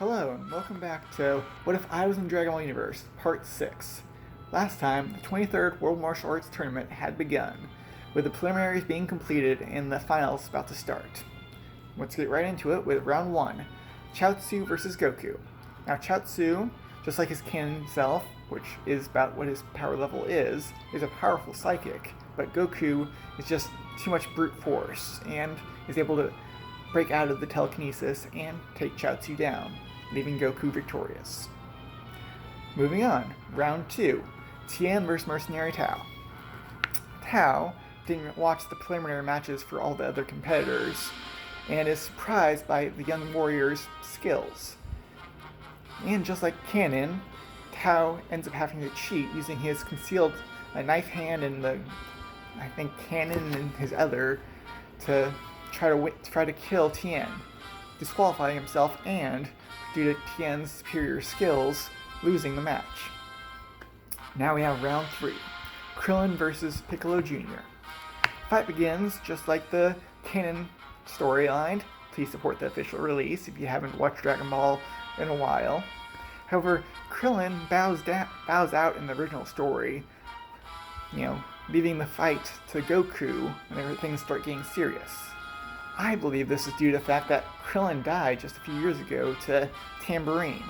Hello, and welcome back to What If I Was in the Dragon Ball Universe, Part 6. Last time, the 23rd World Martial Arts Tournament had begun, with the preliminaries being completed and the finals about to start. Let's get right into it with Round 1, Chaozu vs. Goku. Now, Chaozu, just like his canon self, which is about what his power level is a powerful psychic, but Goku is just too much brute force, and is able to break out of the telekinesis and take Chaozu down, leaving Goku victorious. Moving on, round 2, Tien vs. Mercenary Tao. Tao didn't watch the preliminary matches for all the other competitors, and is surprised by the young warrior's skills. And just like Canon, Tao ends up having to cheat using his concealed knife hand and Cannon and his other to try to kill Tien, disqualifying himself and, due to Tien's superior skills, losing the match. Now we have round 3, Krillin vs. Piccolo Jr. Fight begins just like the canon storyline. Please support the official release if you haven't watched Dragon Ball in a while. However, Krillin bows out in the original story, leaving the fight to Goku whenever things start getting serious. I believe this is due to the fact that Krillin died just a few years ago to Tambourine.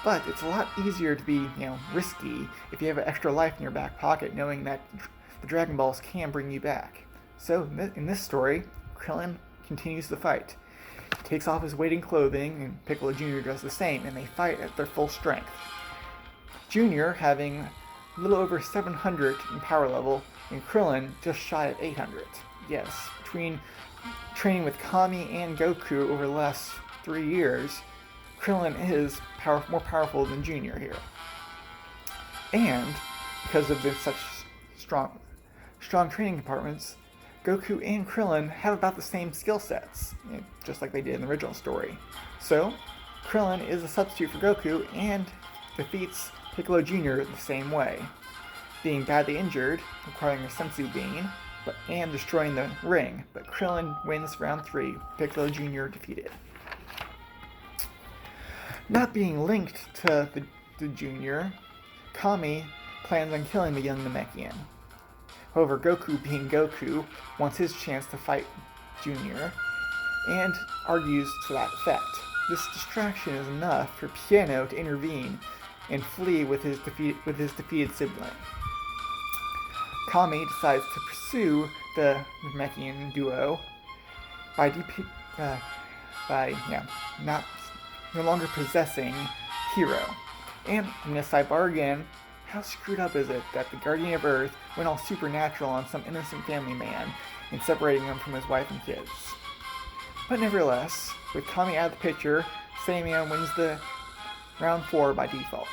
But it's a lot easier to be, risky if you have an extra life in your back pocket, knowing that the Dragon Balls can bring you back. So, in this story, Krillin continues the fight. He takes off his weight and clothing, and Piccolo Jr. does the same, and they fight at their full strength. Jr. having a little over 700 in power level, and Krillin just shy of 800. Yes, between training with Kami and Goku over the last 3 years, Krillin is more powerful than Jr. here. And because of such strong training compartments, Goku and Krillin have about the same skill sets, just like they did in the original story. So, Krillin is a substitute for Goku and defeats Piccolo Jr. the same way, being badly injured, requiring a senzu bean, and destroying the ring, but Krillin wins round 3, Piccolo Jr. defeated. Not being linked to the Junior, Kami plans on killing the young Namekian. However, Goku being Goku wants his chance to fight Junior, and argues to that effect. This distraction is enough for Piano to intervene and flee with his defeated sibling. Kami decides to pursue the Namekian duo no longer possessing Hero. And in a sidebar again, how screwed up is it that the Guardian of Earth went all supernatural on some innocent family man and separating him from his wife and kids? But nevertheless, with Kami out of the picture, Saiyaman wins the round 4 by default.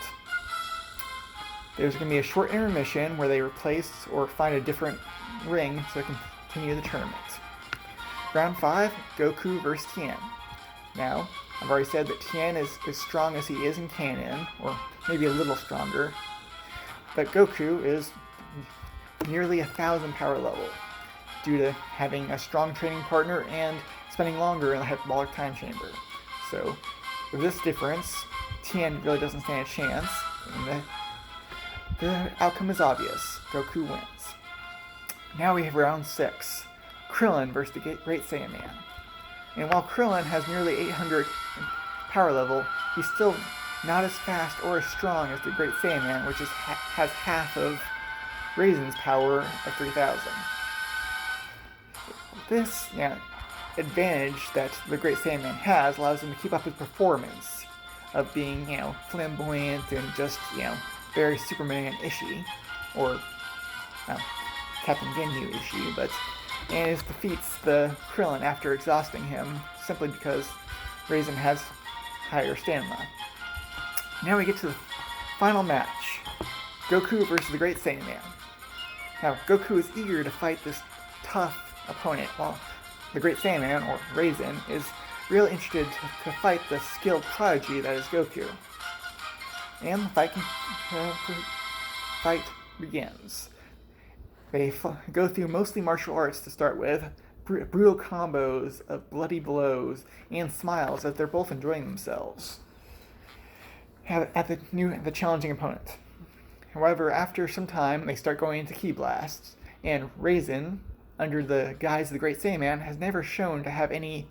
There's going to be a short intermission where they replace or find a different ring to continue the tournament. Round 5, Goku vs. Tien. Now, I've already said that Tien is as strong as he is in canon, or maybe a little stronger, but Goku is nearly 1,000 power level, due to having a strong training partner and spending longer in the hyperbolic time chamber. So, with this difference, Tien really doesn't stand a chance, and the outcome is obvious. Goku wins. Now we have round 6, Krillin vs. the Great Saiyaman. And while Krillin has nearly 800 power level, he's still not as fast or as strong as the Great Saiyaman, which has half of Raisin's power of 3,000. This advantage that the Great Saiyaman has allows him to keep up his performance of being, flamboyant and just, very Superman-ishy, or Captain Ginyu-ishy, and it defeats the Krillin after exhausting him, simply because Raisin has higher stamina. Now we get to the final match, Goku versus the Great Saiyaman. Now, Goku is eager to fight this tough opponent, while the Great Saiyaman, or Raisin, is really interested to fight the skilled prodigy that is Goku. And the fight begins. They go through mostly martial arts to start with, brutal combos of bloody blows and smiles as they're both enjoying themselves at the challenging opponent. However, after some time, they start going into ki blasts, and Raisin, under the guise of the Great Saiyaman, has never shown to have any,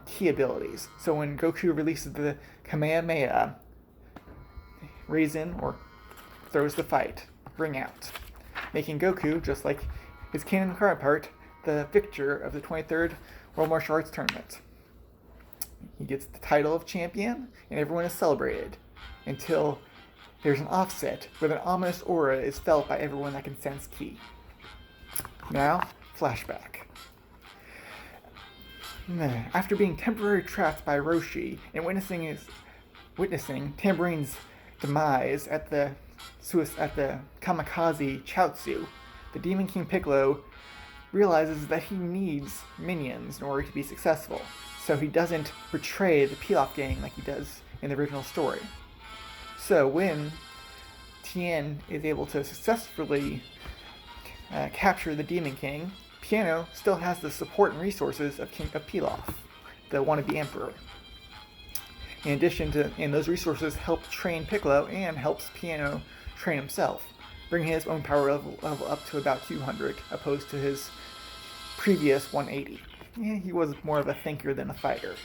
ki abilities. So when Goku releases the Kamehameha, Raisin throws the fight, ring out, making Goku, just like his canon counterpart, the victor of the 23rd World Martial Arts Tournament. He gets the title of champion, and everyone is celebrated until there's an offset where an ominous aura is felt by everyone that can sense ki. Now, flashback. After being temporarily trapped by Roshi and witnessing Tamburine's demise at the kamikaze Chaozu, the Demon King Piccolo realizes that he needs minions in order to be successful, so he doesn't betray the Pilaf gang like he does in the original story. So when Tien is able to successfully capture the Demon King, Piano still has the support and resources of Pilaf, the wannabe emperor. In addition to, and those resources help train Piccolo and helps Piano train himself, bringing his own power level up to about 200, opposed to his previous 180. He was more of a thinker than a fighter.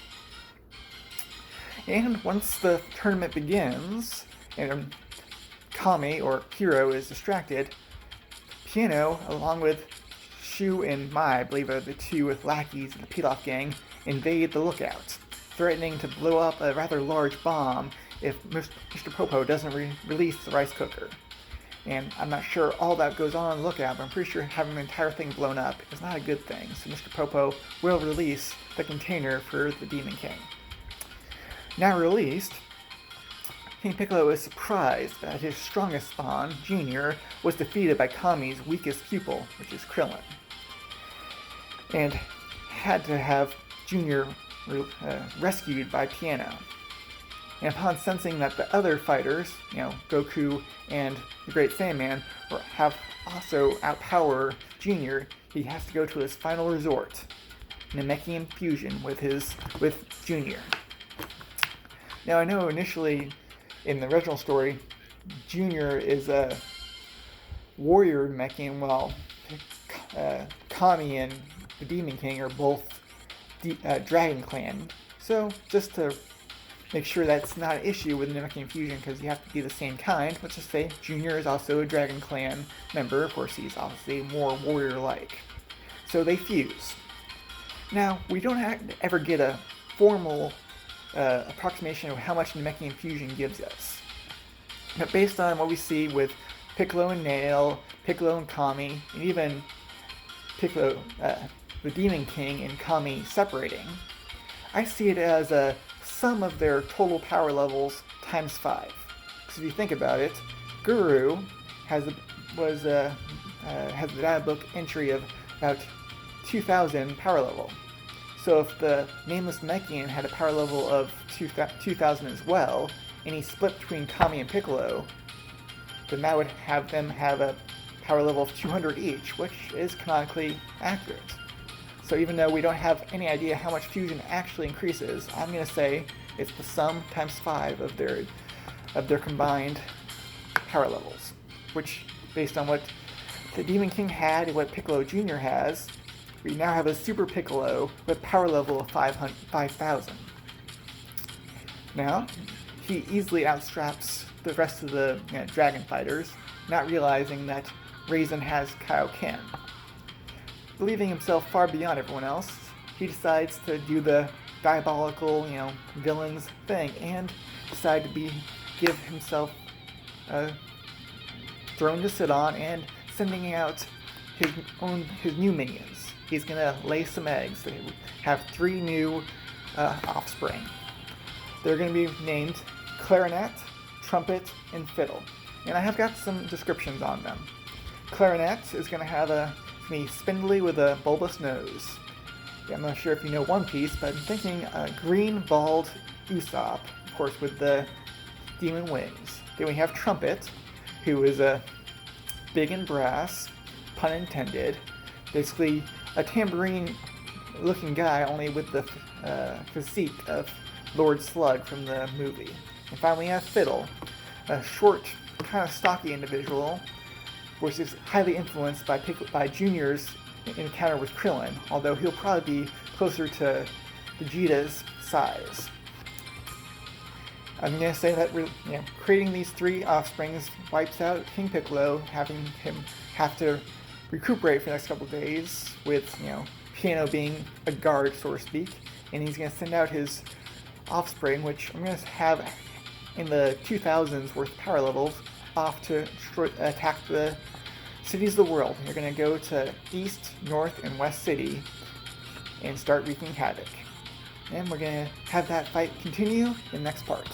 And once the tournament begins, and Kami, or Hero, is distracted, Piano, along with Shu and Mai, I believe are the two with lackeys of the Pilaf gang, invade the lookout, threatening to blow up a rather large bomb if Mr. Popo doesn't release the rice cooker. And I'm not sure all that goes on the lookout, but I'm pretty sure having the entire thing blown up is not a good thing, so Mr. Popo will release the container for the Demon King. Now released, King Piccolo is surprised that his strongest spawn, Junior, was defeated by Kami's weakest pupil, which is Krillin, and had to have Junior rescued by Piano. And upon sensing that the other fighters, Goku and the Great Saiyaman, have also outpower Junior, he has to go to his final resort, Namekian fusion with Junior. Now I know initially in the original story, Junior is a warrior Namekian, while Kami and the Demon King are both Dragon Clan. So just to make sure that's not an issue with Namekian fusion, because you have to be the same kind, let's just say Junior is also a Dragon Clan member. Of course, he's obviously more warrior-like. So they fuse. Now, we don't ever get a formal approximation of how much Namekian fusion gives us. But based on what we see with Piccolo and Nail, Piccolo and Kami, and even Piccolo, the Demon King and Kami separating, I see it as a sum of their total power levels times 5. Because if you think about it, Guru has the data book entry of about 2,000 power level. So if the Nameless Namekian had a power level of 2,000 as well, and he split between Kami and Piccolo, then that would have them have a power level of 200 each, which is canonically accurate. So even though we don't have any idea how much fusion actually increases, I'm going to say it's the sum times 5 of their combined power levels, which, based on what the Demon King had and what Piccolo Jr. has, we now have a Super Piccolo with power level of 5,000. Now, he easily outstraps the rest of the Dragon Fighters, not realizing that Raisin has Kaioken. Believing himself far beyond everyone else, he decides to do the diabolical, villains thing, and decide to give himself a throne to sit on, and sending out his new minions. He's gonna lay some eggs to have 3 new offspring. They're gonna be named Clarinet, Trumpet, and Fiddle, and I have got some descriptions on them. Clarinet is gonna be spindly with a bulbous nose. Yeah, I'm not sure if you know One Piece, but I'm thinking green, bald Usopp, of course, with the demon wings. Then we have Trumpet, who is big and brass, pun intended, basically a tambourine-looking guy, only with the physique of Lord Slug from the movie. And finally, we have Fiddle, a short, kind of stocky individual, which is highly influenced by Junior's encounter with Krillin, although he'll probably be closer to Vegeta's size. I'm going to say that creating these three offsprings wipes out King Piccolo, having him have to recuperate for the next couple of days, with Piano being a guard, so to speak, and he's going to send out his offspring, which I'm going to have in the 2000s worth power levels, off to attack the cities of the world. They're going to go to East, North, and West City and start wreaking havoc. And we're going to have that fight continue in the next part.